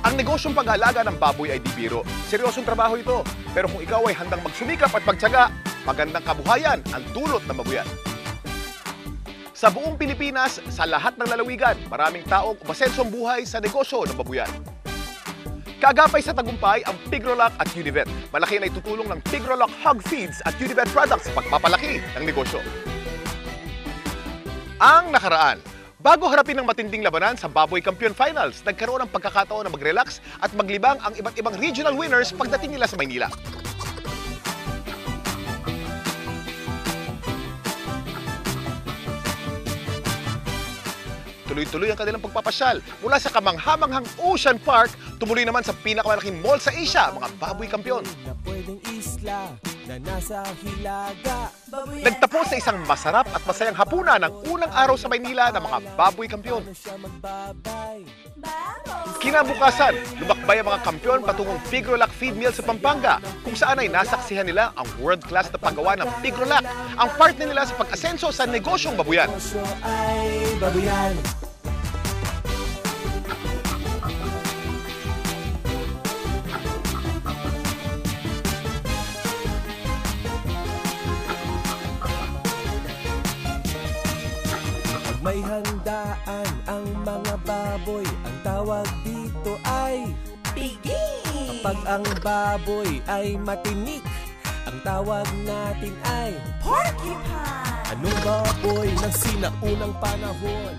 Ang negosyong pag-aalaga ng baboy ay di biro. Seryosong trabaho ito. Pero kung ikaw ay handang magsumikap at magtiyaga, magandang kabuhayan ang dulot ng mabuyan. Sa buong Pilipinas, sa lahat ng lalawigan, maraming taong umasensong buhay sa negosyo ng babuyan. Kagapay sa tagumpay ang Pigrolac at Univet. Malaki na itutulong ng Pigrolac Hog Feeds at Univet Products sa pagpapalaki ng negosyo. Ang nakaraan, bago harapin ng matinding labanan sa Baboy Kampiyon Finals, nagkaroon ng pagkakataon na mag-relax at maglibang ang iba't ibang regional winners pagdating nila sa Maynila. Tuloy-tuloy ang kanilang pagpapasyal. Mula sa kamanghamanghang Ocean Park, tumuloy naman sa pinakamalaking mall sa Asia, mga Baboy Kampiyon. Nagtapos sa isang masarap at masayang hapunan ng unang araw sa Maynila ng mga Baboy Kampiyon. Kinabukasan, lumakbay ang mga kampiyon patungong Pigrolac Feed Mill sa Pampanga, kung saan ay nasaksihan nila ang world-class na paggawa ng Pigrolac, ang partner nila sa pag-asenso sa negosyong babuyan. May handaan ang mga baboy, ang tawag dito ay pigi. Kapag ang baboy ay matinik, ang tawag natin ay porcupine. Anong baboy ng sinaunang panahon?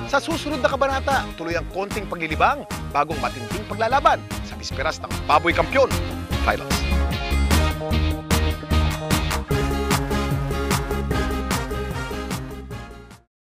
Sa susunod na kabanata, tuloy ang konting paglilibang bagong matinding paglalaban sa bisperas ng Baboy Kampiyon Finals.